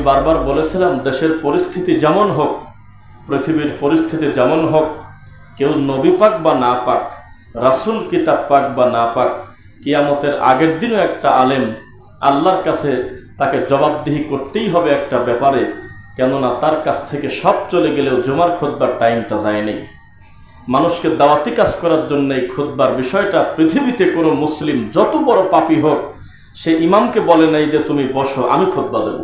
বারবার বলেছিলাম, দেশের পরিস্থিতি যেমন হোক, পৃথিবীর পরিস্থিতি যেমন হোক, কেউ নবী পাক বা না পাক, রাসূল কিতাব পাক বা না পাক, কিয়ামতের আগের দিনও একটা আলেম আল্লাহর কাছে তাকে জবাবদিহি করতেই হবে একটা ব্যাপারে। কেননা তার কাছ থেকে সব চলে গেলেও জুমার খুতবার টাইমটা যায়নি। মানুষকে দাওয়াতি কাজ করার জন্য এই খুতবার বিষয়টা, পৃথিবীতে কোনো মুসলিম যত বড় পাপী হোক, সে ইমামকে বলে নাই যে তুমি বসো আমি খুতবা দেব।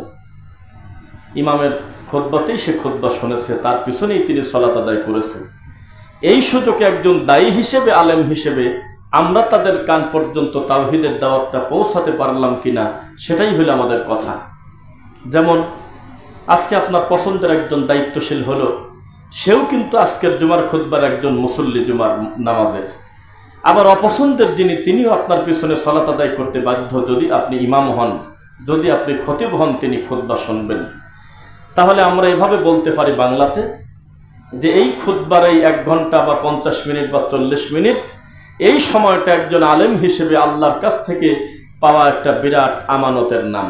ইমামের খুতবাতেই সে খুতবা শুনেছে, তার পিছনেই তিনি সালাত আদায় করেছে। এই সুযোগে একজন দায়ী হিসেবে, আলেম হিসেবে আমরা তাদের কান পর্যন্ত তাওহীদের দাওয়াতটা পৌঁছাতে পারলাম কিনা, সেটাই হলো আমাদের কথা। যেমন আজকে আপনার পছন্দের একজন দায়িত্বশীল হলো, সেও কিন্তু আজকের জুমার খুতবার একজন মুসল্লি জুমার নামাজের। আবার অপছন্দের যিনি, তিনিও আপনার পিছনে সালাত আদায় করতে বাধ্য যদি আপনি ইমাম হন, যদি আপনি খতিব হন, তিনি খুতবা শুনবেন। তাহলে আমরা এভাবে বলতে পারি বাংলাতে যে এই খুতবার এই 1 ঘন্টা বা 50 মিনিট বা 40 মিনিট, এই সময়টা একজন আলেম হিসেবে আল্লাহর কাছ থেকে পাওয়া একটা বিরাট আমানতের নাম।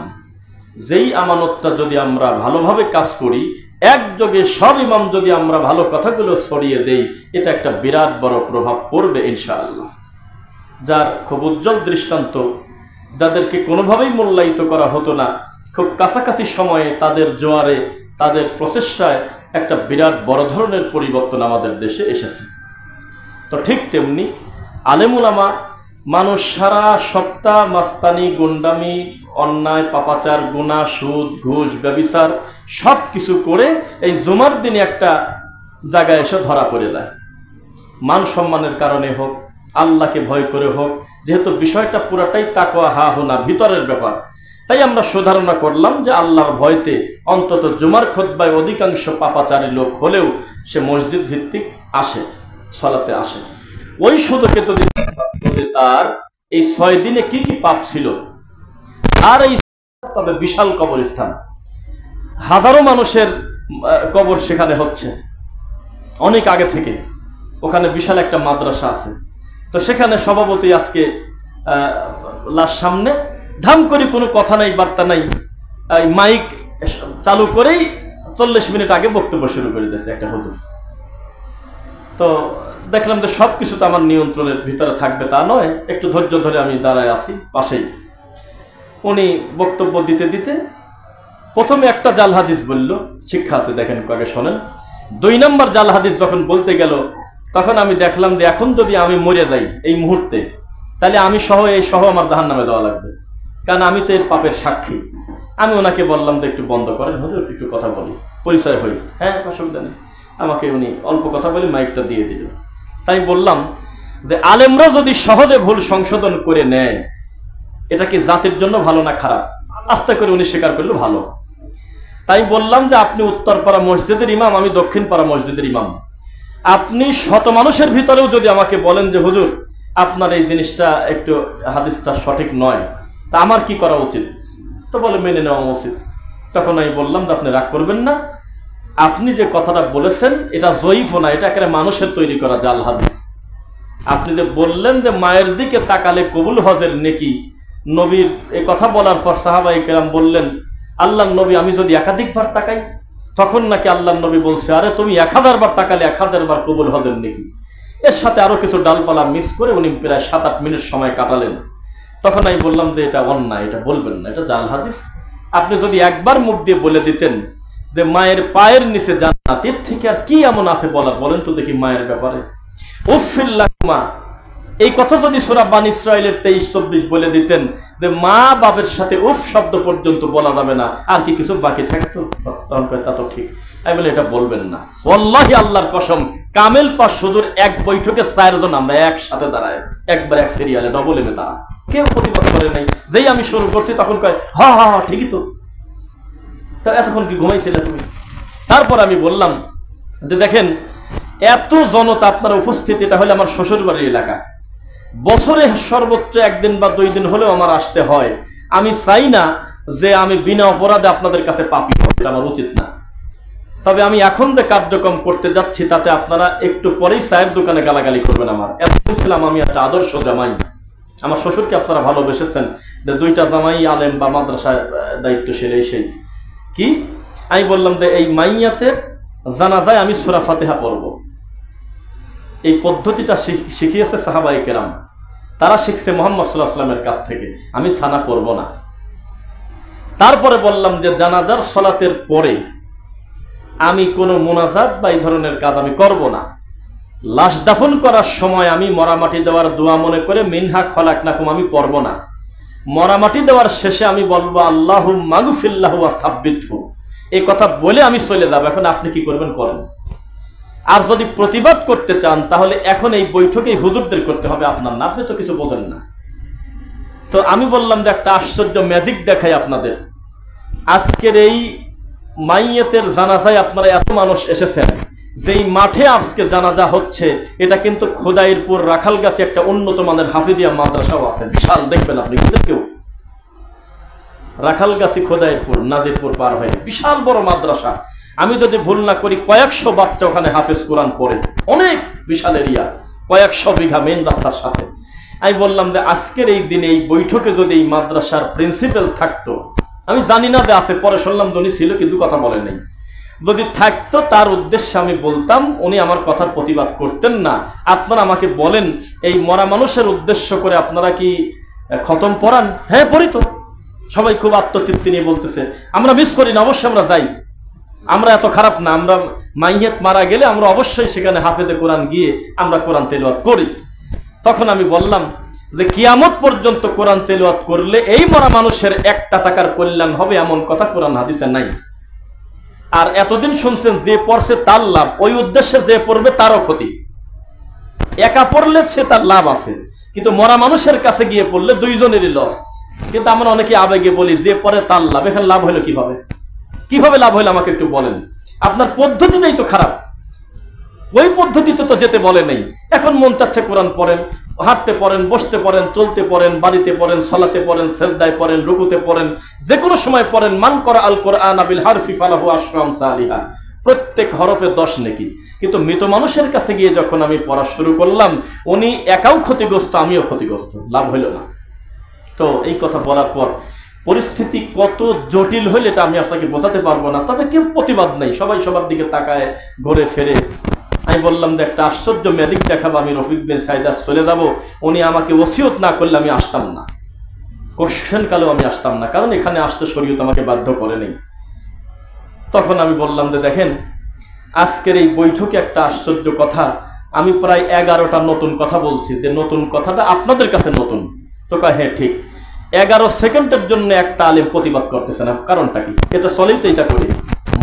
যেই আমানতটা যদি আমরা ভালোভাবে কাজ করি, একযোগে সব ইমাম যদি আমরা ভালো কথাগুলো ছড়িয়ে দেই, এটা একটা বিরাট বড় প্রভাব পড়বে ইনশাআল্লাহ। যার খুব উজ্জ্বল দৃষ্টান্ত, যাদেরকে কোনোভাবেই মূল্যায়িত করা হতো না, খুব কাছাকাছি সময়ে তাদের জোয়ারে, তাদের প্রচেষ্টায় একটা বিরাট বড় ধরনের পরিবর্তন আমাদের দেশে এসেছে। তো ঠিক তেমনি আলেম উলামা, মানুষ সারা সপ্তাহ মাস্তানি, গুন্ডামি, অন্যায়, পাপাচার, গুনাহ, সুদ, ঘুষ, ব্যভিচার সব কিছু করে এই জুমার দিনে একটা জায়গায় এসে ধরা পড়ে যায়। মান সম্মানের কারণে হোক, আল্লাহকে ভয় করে হোক, যেহেতু বিষয়টা পুরাটাই তাকওয়া হা হুনা, ভিতরের ব্যাপার, তাই আমরা সুধারণা করলাম যে আল্লাহর ভয়তে অন্তত জুমার খুতবায় অধিকাংশ পাপাচারী লোক হলেও সে মসজিদ ভিত্তিক আসে, সালাতে আসে। ওই সুযোগে যদি তার এই 6 দিনে কি কি পাপ ছিল, আর এই তবে বিশাল কবরস্থান, হাজারো মানুষের কবর সেখানে হচ্ছে অনেক আগে থেকে। ওখানে বিশাল একটা মাদ্রাসা আছে, তো সেখানে সভাপতি আজকে লাশ সামনে ধাম করে, কোনো কথা নাই, বার্তা নাই, মাইক চালু করেই 40 মিনিট আগে বক্তব্য শুরু করে দিয়েছে একটা হুজুর। তো দেখলাম যে সবকিছু তো আমার নিয়ন্ত্রণের ভিতরে থাকবে তা নয়, একটু ধৈর্য ধরে আমি দাঁড়ায় আছি পাশেই। উনি বক্তব্য দিতে দিতে প্রথমে একটা জাল হাদিস বলল, শিক্ষা আছে দেখেন, আগে শোনেন। 2 নম্বর জাল হাদিস যখন বলতে গেল, তখন আমি দেখলাম যে এখন যদি আমি মরে যাই এই মুহূর্তে, তাহলে আমি সহ এই সহ আমার জাহান্নামে দেওয়া লাগবে, কারণ আমি তো এর পাপের সাক্ষী। আমি ওনাকে বললাম যে একটু বন্ধ করেন হুজুর, একটু কথা বলি, পরিচয় হই। হ্যাঁ, অসুবিধা নেই। আমাকে উনি অল্প কথা বলে মাইকটা দিয়ে দিল। তাই বললাম যে আলেমরা যদি সহজে ভুল সংশোধন করে নেয়, এটা কি জাতির জন্য ভালো না খারাপ? আস্তে করে উনি স্বীকার করলো ভালো। তাই বললাম যে আপনি উত্তরপাড়া মসজিদের ইমাম, আমি দক্ষিণপাড়া মসজিদের ইমাম। আপনি শত মানুষের ভিতরেও যদি আমাকে বলেন যে হুজুর আপনার এই জিনিসটা একটু হাদিসটা সঠিক নয়, তা আমার কি করা উচিত? তো বলে মেনে নেওয়া উচিত। তখন আমি বললাম যে আপনি রাগ করবেন না, আপনি যে কথাটা বলেছেন এটা জয়ীফও না, এটা একেবারে মানুষের তৈরি করা জাল হাদিস। আপনি যে বললেন যে মায়ের দিকে তাকালে কবুল হজের নেকি, নবীর এই কথা বলার পর সাহাবায়ে কেরাম বললেন, আল্লাহর নবী আমি যদি একাধিকবার তাকাই, তখন নাকি আল্লাহর নবী বলছে, আরে তুমি 1000 বার তাকালে 1000 বার কবুল হজের নেকি। এর সাথে আরো কিছু ডালপালা মিক্স করে উনি প্রায় 7-8 মিনিট সময় কাটালেন। তখন আমি বললাম যে এটা অন্যায়, এটা বলবেন না, এটা জাল হাদিস। আপনি যদি একবার মুখ দিয়ে বলে দিতেন যে মায়ের পায়ের নিচে জান্নাত, এর থেকে আর কি এমন আছে বলার, বলেন তো দেখি মায়ের ব্যাপারে। উফিল লাকুমা, এই কথা যদি সূরা বানী ইসরাঈলের 23-24 বলে দিতেন যে মা বাপের সাথে উফ শব্দ পর্যন্ত বলা যাবে না, আর কি কিছু বাকি থাকতো? তখন কয় তা তো ঠিক। আমি বলি এটা বলবেন না, ওয়াল্লাহি আল্লাহর কসম, কামেল পাশ হুজুর এক বৈঠকে 4 জন আমরা একসাথে দাঁড়ায়, একবার এক সিরিয়ালে ডবল এমে দাঁড়া, কেউ প্রতিবাদ করে নাই। যেই আমি শুরু করছি তখন কয় হা হা হা ঠিকই তো, তা এতক্ষণ কি ঘুমাইছিলে তুমি? তারপর আমি বললাম যে দেখেন, এত জনতা আপনার উপস্থিতি, এটা হলে আমার শ্বশুর বাড়ির এলাকা, বছরে সর্বোচ্চ 1 দিন বা 2 দিন হলেও আমার আসতে হয়। আমি চাই না যে আমি বিনা অপরাধে আপনাদের কাছে পাপী হব, এটা আমার উচিত না। তবে আমি এখন যে কার্যক্রম করতে যাচ্ছি, তাতে আপনারা একটু পরেই চায়ের দোকানে গালাগালি করবেন। আমার এত ছিলাম আমি একটা আদর্শ জামাই, আমার শ্বশুরকে আপনারা ভালোবেসেছেন যে 2টা জামাই আলেম বা মাদ্রাসায় দায়িত্বশীল, এই সেই। কি? আমি বললাম যে এই মাইয়াতের জানাজায় আমি সূরা ফাতিহা পড়ব। এই পদ্ধতিটা শিখিয়েছে সাহাবায়ে কেরাম, তারা শিখছে মুহাম্মদ সাল্লাল্লাহু আলাইহি ওয়াসাল্লামের কাছ থেকে, আমি সানা পড়ব না। তারপরে বললাম যে জানাজার সালাতের পরে আমি কোনো মুনাজাত বা এই ধরনের কাজ আমি করব না। লাশ দাফন করার সময় আমি মরামাটি দেওয়ার দোয়া মনে করে মিনহা খলাকনাকুম আমি পড়ব না। মরামাটি দেওয়ার শেষে আমি বলবো আল্লাহুম্মা গফিরলাহু ওয়া সাব্বিতহু, এই কথা বলে আমি চলে যাব। এখন আপনি কি করবেন করেন। আর যদি প্রতিবাদ করতে চান তাহলে এখন এই বৈঠকে হুজুরদের করতে হবে, আপনার না, আপনি তো কিছু বোঝেন না। তো আমি বললাম যে একটা আশ্চর্য ম্যাজিক দেখাই আপনাদের। আজকের এই মাইয়াতের জানাজায় আপনারা এত মানুষ এসেছেন, যেই মাঠে আজকে জানাজা হচ্ছে এটা কিন্তু খোদাইরপুর রাখালগাছি একটা উন্নত মানের হাফিজিয়া মাদ্রাসাও আছে, বিশাল, দেখবেন আপনি কেউ রাখালগাছি খোদাইরপুর নাজিরপুর পার হয়ে বিশাল বড় মাদ্রাসা। আমি যদি ভুল না করি কয়েকশো বাচ্চা ওখানে হাফেজ কোরআন পড়ে, অনেক বিশাল এরিয়া, কয়েকশো বিঘা মেন রাস্তার সাথে। আমি বললাম যে আজকের এই দিনে এই বৈঠকে যদি এই মাদ্রাসার প্রিন্সিপাল থাকতো, আমি জানি না যে আছে, পরে শুনলাম উনি ছিল কিন্তু কথা বলে নেই, যদি থাকতো তার উদ্দেশ্যে আমি বলতাম, উনি আমার কথার প্রতিবাদ করতেন না। আপনারা আমাকে বলেন এই মরা মানুষের উদ্দেশ্য করে আপনারা কি খতম পড়ান? হ্যাঁ পড়ি তো। সবাই খুব আত্মতৃপ্তি নিয়ে বলতেছে আমরা মিস করি না, অবশ্যই আমরা যাই, আমরা এত খারাপ না, আমরা মাইয়াত মারা গেলে আমরা অবশ্যই সেখানে হাফেজে কোরআন গিয়ে আমরা কোরআন তেলাওয়াত করি। তখন আমি বললাম যে কিয়ামত পর্যন্ত কোরআন তেলাওয়াত করলে এই মরা মানুষের একটা টাকার কল্যাণ হবে এমন কথা কোরআন হাদিসে নাই। আর এতদিন শুনছেন যে পড়ছে তার লাভ, ওই উদ্দেশ্যে যে পড়বে তারও ক্ষতি। একা পড়লে সে তার লাভ আছে, কিন্তু মরা মানুষের কাছে গিয়ে পড়লে দুইজনেরই লস। কিন্তু আমরা অনেকে আবেগে বলি যে পড়ে তার লাভ, এখানে লাভ হলো কিভাবে? কিভাবে লাভ হলো আমাকে একটু বলেন। আপনার পদ্ধতিটাই তো খারাপ, ওই পদ্ধতিতে তো যেতে বলে নেই। এখন মন চাচ্ছে কোরআন পড়েন, হাঁটতে পড়েন, বসতে পড়েন, চলতে পড়েন, বাড়িতে পড়েন, সালাতে পড়েন, সেজদায় পড়েন, রুকুতে পড়েন, যে কোনো সময় পড়েন। মান করা আল কোরআন বিল হারফি ফালাহু আশরাম সালিহা, প্রত্যেক হরফে 10 নেকি। কিন্তু মৃত মানুষের কাছে গিয়ে যখন আমি পড়া শুরু করলাম, উনি একাও ক্ষতিগ্রস্ত, আমিও ক্ষতিগ্রস্ত, লাভ হইল না। তো এই কথা বলার পর পরিস্থিতি কত জটিল হইলে এটা আমি আপনাকে বোঝাতে পারবো না। তবে কেউ প্রতিবাদ নেই, সবাই সবার দিকে তাকায়, ঘুরে ফেরে। আমি বললাম যে একটা আশ্চর্য ম্যাজিক দেখাবো, আমি রফিক বিন সাইদ চলে যাব, উনি আমাকে ওসিয়ত না করলে আমি আসতাম না, কোশ্চেন কালেও আমি আসতাম না, কারণ এখানে আসতে শরীয়ত আমাকে বাধ্য করে নেই। তখন আমি বললাম যে দেখেন আজকের এই বৈঠকে একটা আশ্চর্য কথা, আমি প্রায় 11টা নতুন কথা বলছি, যে নতুন কথাটা আপনাদের কাছে নতুন। তো কয় হ্যাঁ ঠিক। 11 সেকেন্ডের জন্য একটা আলেম প্রতিবাদ করতেছে না, কারণটা কি? এটা চলেই তো এটা করি,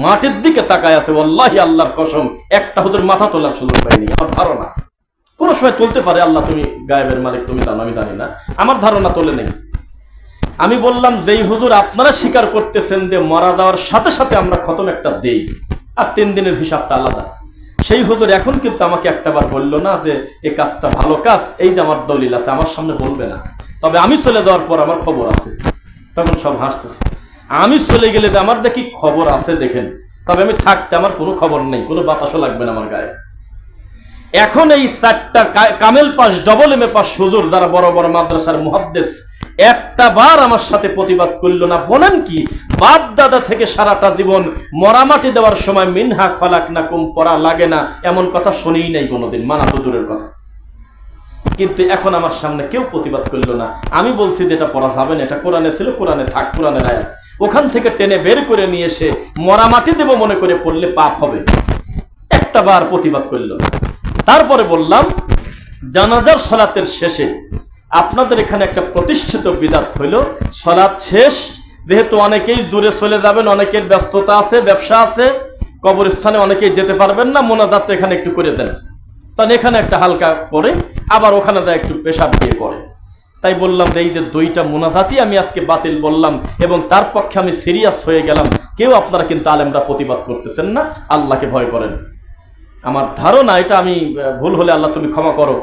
মাটির দিকে তাকায় আছে, ওয়াল্লাহি আল্লাহর কসম একটা হুজুর মাথা তোলার সুযোগ পাইনি। আমার ধারণা কোনো সময় তুলতে পারে, আল্লাহ তুমি গায়েবের মালিক, তুমি জানো, আমি জানি না, আমার ধারণা তোলে নেই। আমি বললাম যেই হুজুর আপনারা স্বীকার করতেছেন যে মারা যাওয়ার সাথে সাথে আমরা খতম একটা দেই আর 3 দিনের হিসাবটা আলাদা, সেই হুজুর এখন কিন্তু আমাকে একটাবার বললো না যে এই কাজটা ভালো কাজ, এই যে আমার দলিল আছে, আমার সামনে বলবে না, তবে আমি চলে যাওয়ার পর আমার খবর আছে। তখন সব হাসতেছে। আমি চলে গেলে যে আমার দেখি খবর আছে দেখেন, তবে আমি থাকতে আমার কোনো খবর নেই, কোনো বাতাসও লাগবে না আমার গায়ে। এখন এই 4টা কামেল pass, double M A pass হুজুর যারা বড় বড় মাদ্রাসার মুহাদ্দিস, একটা বার আমার সাথে প্রতিবাদ করলো না। বলেন কি, বাপ দাদা থেকে সারাটা জীবন মরামাটি দেওয়ার সময় মিনহা খলাকনাকুম পড়া লাগে না এমন কথা শুনেই নাই কোনোদিন, মানা তো দূরের কথা। কিন্তু এখন আমার সামনে কেউ প্রতিবাদ করলো না। আমি বলছি যে এটা পড়া যাবে না, এটা কোরআনে ছিল, কোরআনে থাক, কোরআনের আয়াত, ওখান থেকে টেনে বের করে নিয়ে এসে মরামাটি দেব মনে করে পড়লে পাপ হবে। একটা বার প্রতিবাদ করলো না। তারপরে বললাম জানাজার সালাতের শেষে আপনাদের এখানে একটা প্রতিষ্ঠিত বিদআত হইল, সালাত শেষ, যেহেতু অনেকেই দূরে চলে যাবেন, অনেকের ব্যস্ততা আছে, ব্যবসা আছে, কবরস্থানে অনেকেই যেতে পারবেন না, মোনাজাত এখানে একটু করে দেন। তখন এখানে একটা হালকা করে আবার ওখানে যায় একটু পেশাব দিয়ে করে। তাই বললাম যে এই যে 2টা মোনাজাতই আমি আজকে বাতিল বললাম, এবং তার পক্ষে আমি সিরিয়াস হয়ে গেলাম। কেউ আপনারা কিন্তু আলেমরা প্রতিবাদ করতেছেন না, আল্লাহকে ভয় করেন। আমার ধারণা, এটা আমি ভুল হলে আল্লাহ তুমি ক্ষমা করো,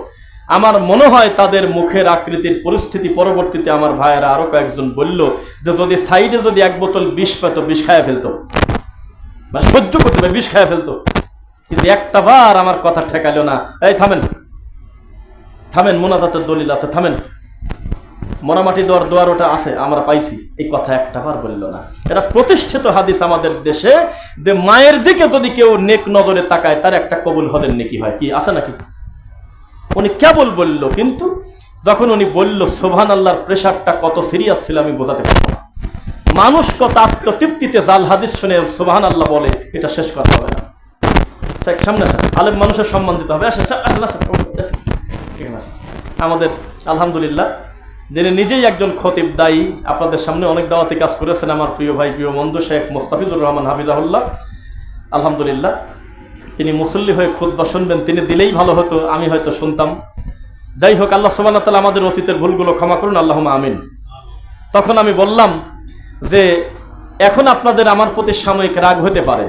আমার মনে হয় তাদের মুখের আকৃতির পরিস্থিতি পরবর্তীতে আমার ভাইয়েরা আরো কয়েকজন বলল যে যদি সাইডে যদি 1 বোতল বিষ পেত, বিষ খায় ফেলতো, মানে সহ্য করতে পারে, বিষ খায় ফেলতো। কিন্তু একটা বার আমার কথা ঠেকালো না। এই থামেন থামেন, মোনাজাতের দলিল আছে, থামেন। মরামাটি দেওয়ার দোয়ার ওটা আছে, আমরা পাইছি, এই কথা একটা বার বলল না। এটা প্রতিষ্ঠিত হাদিস আমাদের দেশে, যে মায়ের দিকে যদি কেউ নেক নজরে তাকায় তার একটা কবুল হদের নেকি হয়, কি আছে নাকি? উনি কেবল বলল, কিন্তু যখন উনি বলল সুবহানাল্লাহর প্রেশারটা কত সিরিয়াস ছিল আমি বোঝাতে পারবো না। মানুষ কত আত্মতৃপ্তিতে জাল হাদিস শুনে সুবহানাল্লাহ বলে, এটা শেষ করা হবে না। সামনে আলেম মানুষের সম্মান দিতে হবে। আমাদের আলহামদুলিল্লাহ যিনি নিজেই একজন খতিব দায়ী, আপনাদের সামনে অনেক দাওয়াতি কাজ করেছেন, আমার প্রিয় ভাই প্রিয় বন্ধু শেখ মোস্তাফিজুর রহমান হাফিজাহুল্লাহ, আলহামদুলিল্লাহ। তিনি মুসল্লি হয়ে খুতবা শুনবেন, তিনি দিলেই ভালো হতো, আমি হয়তো শুনতাম। যাই হোক, আল্লাহ সুবহানাহু ওয়া তাআলা আমাদের অতীতের ভুলগুলো ক্ষমা করুন, আল্লাহুম্মা আমিন। তখন আমি বললাম যে এখন আপনাদের আমার প্রতি সাময়িক রাগ হতে পারে,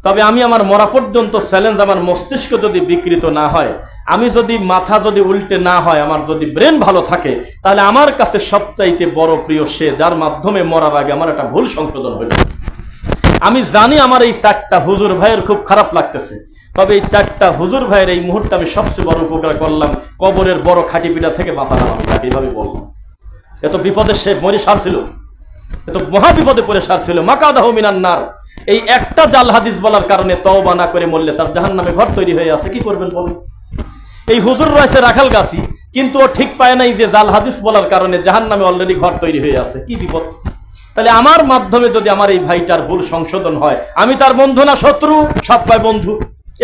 তবে আমি আমার মরা পর্যন্ত চ্যালেঞ্জ, আমার মস্তিষ্ক যদি বিকৃত না হয়, আমি যদি মাথা যদি উল্টে না হয়, আমার যদি ব্রেন ভালো থাকে, তাহলে আমার কাছে সবচাইতে বড় প্রিয় সে যার মাধ্যমে মরার আগে আমার একটা ভুল সংশোধন হইল। আমি জানি আমার এই 4টা হুজুর ভাইয়ের খুব খারাপ লাগতেছে, তবে এই 4টা হুজুর ভাইয়ের এই মুহূর্তে আমি সবচেয়ে বড় উপকার করলাম, কবরের বড় খাটিপিটা থেকে বাঁচালাম। আমি তাকে এইভাবে বললাম। এত বিপদে সে মরি সারছিল, এত মহা বিপদে পড়ে সারছিল। মাকাদাহু মিনান নার, এই একটা জাল হাদিস বলার কারণে তওবা না করে মরলে তার জাহান্নামে ঘর তৈরি হয়ে আছে। কি করবেন বলুন? এই হুজুর রয়েছে রাখালগাছি, কিন্তু ও ঠিক পায় নাই যে জাল হাদিস বলার কারণে জাহান্নামে অলরেডি ঘর তৈরি হয়ে আছে। কি বিপদ! তাহলে আমার মাধ্যমে যদি আমার এই ভাইটার ভুল সংশোধন হয়, আমি তার বন্ধু না শত্রু? সব কয় বন্ধু,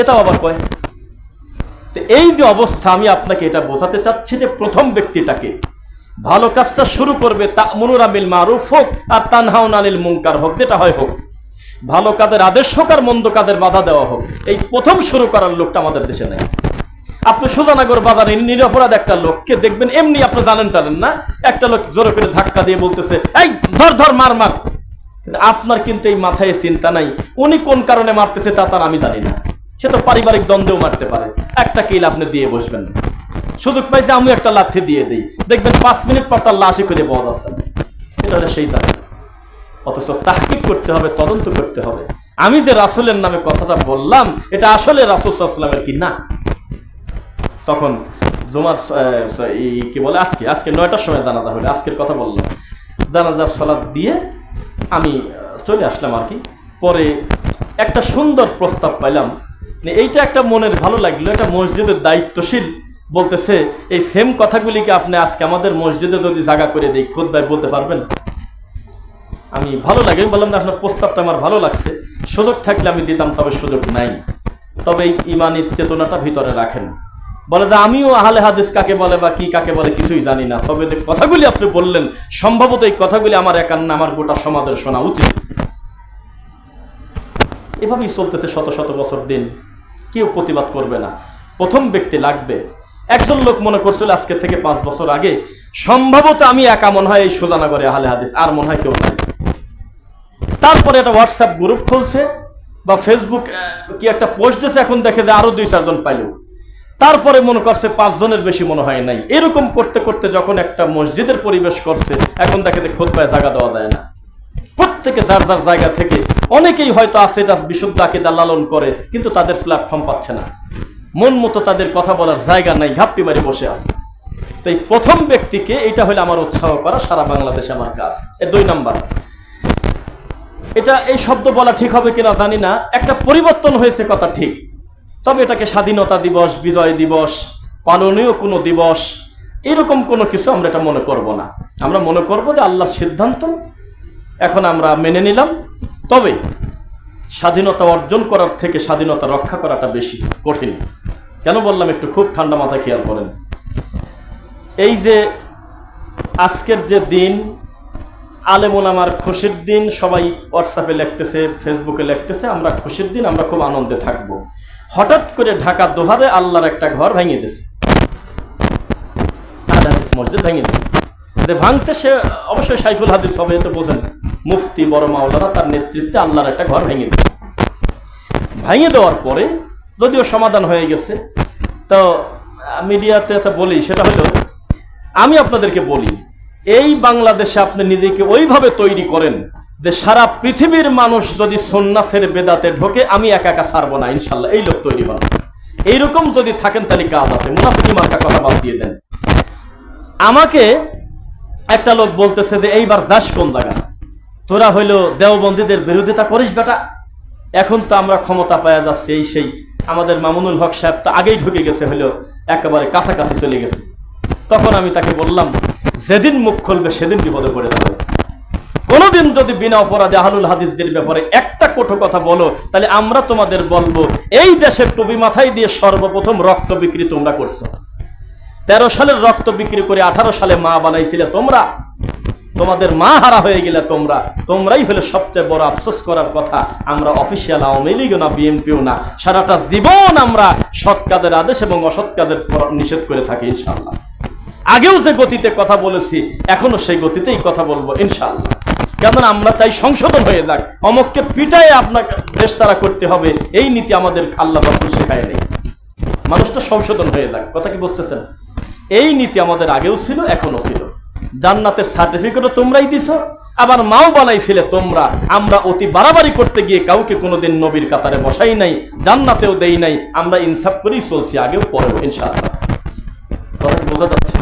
এটাও আবার কয়। তো এই যে অবস্থা, আমি আপনাকে এটা বোঝাতে চাচ্ছি যে প্রথম ব্যক্তিটাকে ভালো কাজটা শুরু করবে, তা'মুরুনা বিল মারুফ হোক আর তানহাউনা আনিল মুনকার হোক, যেটা হয় হোক, ভালো কাজের আদেশ হোক আর মন্দ কাজের বাধা দেওয়া হোক, এই প্রথম শুরু করার লোকটা আমাদের দেশে নেই। আপনি সুজানগর বাজারে নিরপরাধ একটা লোককে দেখবেন, এমনি আপনি জানেন টানেন না, একটা লোক জোরে করে ধাক্কা দিয়ে বলতেছে, এই ধর ধর মার মার। আপনার কিন্তু এই মাথায় চিন্তা নাই উনি কোন কারণে মারতেছে, তা তার আমি জানি না। সে তো পারিবারিক দ্বন্দ্বেও মারতে পারে। একটা কিল আপনি দিয়ে বসবেন, সুযোগ পাইছে আমি একটা লাথি দিয়ে দিই, দেখবেন 5 মিনিট পর তার লাশই খুঁজে পাওয়া যাচ্ছে। এটা হলো সেই জায়গা। অথচ তাহকিক করতে হবে, তদন্ত করতে হবে, আমি যে রাসূলের নামে কথাটা বললাম এটা আসলে রাসূল সাল্লাল্লাহু আলাইহি ওয়াসাল্লামের কি না। তখন জুমার কি বলে আজকে 9টার সময় জানাজা হলো, আজকের কথা বললাম, জানাজার সালাত দিয়ে আমি চলে আসলাম আর কি। পরে একটা সুন্দর প্রস্তাব পাইলাম, এইটা একটা মনের ভালো লাগলো। একটা মসজিদের দায়িত্বশীল বলতেছে, এই সেম কথাগুলিকে আপনি আজকে আমাদের মসজিদে যদি জায়গা করে দেই, খুতবায় বলতে পারবেন? আমি ভালো লাগে, আমি বললাম না আপনার প্রস্তাবটা আমার ভালো লাগছে, সুযোগ থাকলে আমি দিতাম, তবে সুযোগ নাই। তবে এই ইমানি চেতনাটা ভিতরে রাখেন। বলে যে আমিও আহলে হাদিস কাকে বলে বা কি কাকে বলে কিছুই জানি না, তবে যে কথাগুলি আপনি বললেন সম্ভবত এই কথাগুলি আমার একার না, আমার গোটা সমাজের শোনা উচিত। এভাবেই চলতেছে শত শত বছর দিন, কেউ প্রতিবাদ করবে না। প্রথম ব্যক্তি লাগবে। একজন লোক মনে করছিল আজকে থেকে 5 বছর আগে, সম্ভবত আমি একা মনে হয় এই সুজানগরে আহলে হাদিস, আর মনে হয় কেউ নাই। তারপরে একটা হোয়াটসঅ্যাপ গ্রুপ খুলছে বা ফেসবুক কি একটা পোস্ট দিয়েছে, এখন দেখে যে আরো 2-4 জন পাইল। তারপরে মনে করছে 5 জনের বেশি মনে হয় নাই। এরকম করতে করতে যখন একটা মসজিদের পরিবেশ করছে, এখন দেখে যে খুতবায় জায়গা দেওয়া যায় না। প্রত্যেকে যার যার জায়গা থেকে, অনেকেই হয়তো আছে এটা বিশুদ্ধ আকীদা লালন করে, কিন্তু তাদের প্ল্যাটফর্ম পাচ্ছে না, মন মতো তাদের কথা বলার জায়গা নাই, ঘাপটি মারি বসে আছে। তো এই প্রথম ব্যক্তিকে, এটা হলে আমার উৎসাহ করা, সারা বাংলাদেশে আমার কাজ। 2 নাম্বার, এটা এই শব্দ বলা ঠিক হবে কিনা জানি না, একটা পরিবর্তন হয়েছে কথা ঠিক, তবে এটাকে স্বাধীনতা দিবস, বিজয় দিবস, পালনীয় কোনো দিবস, এরকম কোনো কিছু আমরা এটা মনে করব না। আমরা মনে করব যে আল্লাহর সিদ্ধান্ত, এখন আমরা মেনে নিলাম। তবে স্বাধীনতা অর্জন করার থেকে স্বাধীনতা রক্ষা করাটা বেশি কঠিন। কেন বললাম একটু খুব ঠান্ডা মাথায় খেয়াল করেন। এই যে আজকের যে দিন, আলেম ওলামার খুশির দিন, সবাই হোয়াটসঅ্যাপে লিখতেছে, ফেসবুকে লিখতেছে আমরা খুশির দিন, আমরা খুব আনন্দে থাকবো। হঠাৎ করে ঢাকা দোহারে আল্লাহর একটা ঘর ভেঙে দিয়েছে, মসজিদ ভেঙে দিয়েছে। যে ভাঙছে সে অবশ্যই সাইফুল হাদিস হবে, তো বোঝেন, মুফতি বড় মাওলানা, তার নেতৃত্বে আল্লাহর একটা ঘর ভেঙে দিয়েছে। ভেঙে দেওয়ার পরে যদিও সমাধান হয়ে গেছে, তো মিডিয়াতে একটা বলি, সেটা হলো আমি আপনাদেরকে বলি, এই বাংলাদেশে আপনি নিজেকে ওইভাবে তৈরি করেন যে সারা পৃথিবীর মানুষ যদি সুন্নাতের বেদাতে ঢোকে, আমি একা একা ছাড়বো না ইনশাল্লাহ, এই লোক তৈরি হন। এইরকম যদি থাকেন তাহলে কাজ আছে। মুনাফিকি মার্কা কথা বাদ দিয়ে দেন। আমাকে একটা লোক বলতেছে যে এইবার যাস কোন জায়গা, তোরা হইলো দেওবন্দীদের বিরোধিতা করিস বেটা, এখন তো আমরা ক্ষমতা পাওয়া যাচ্ছে এই সেই। আমাদের মামুনুল হক সাহেব তো আগেই ঢুকে গেছে, হইলো একেবারে কাছাকাছি চলে গেছে। তখন আমি তাকে বললাম, যেদিন মুখ খুলবে সেদিন বিপদে পড়ে যাবে। কোনদিন যদি বিনা অপরাধে আহলুল হাদিসদের ব্যাপারে একটা কটু কথা বলো, তাহলে আমরা তোমাদের বলবো এই দেশের টুপি মাথায় দিয়ে সর্বপ্রথম রক্ত বিক্রি তোমরা করছো। 13 সালের রক্ত বিক্রি করে 18 সালে মা বানাইছিলে তোমরা, তোমাদের মা হারা হয়ে গেলে তোমরাই হলে সবচেয়ে বড় আফসোস করার কথা। আমরা অফিসিয়াল আওয়ামী লীগও না, বিএনপিও না, সারাটা জীবন আমরা সৎ কাজের আদেশ এবং অসৎ কাজের নিষেধ করে থাকি ইনশাআল্লাহ। আগেও যে গতিতে কথা বলেছি এখনো সেই গতিতেই কথা বলবো ইনশাআল্লাহ। কেননা আমরা চাই সংশোধন হয়ে যাক, অমককে পিটায় আপনাকে দেশ তারা করতে হবে এই নীতি আমাদের আল্লাহ রাসূল শেখায় নেই। মানুষটা সংশোধন হয়ে যাক, কথা কি বুঝতেছেন? এই নীতি আমাদের আগেও ছিল, এখনো ছিল। জান্নাতের সার্টিফিকেটও তোমরাই দিছো, আবার মাও বানাইছিলে তোমরা। আমরা অতি বাড়াবাড়ি করতে গিয়ে কাউকে কোনোদিন নবীর কাতারে বসাই নাই, জান্নাতেও দেই নাই। আমরা ইনসাফ করেই চলছি, আগেও পরেও ইনশাআল্লাহ। কথা বোঝা যাচ্ছে?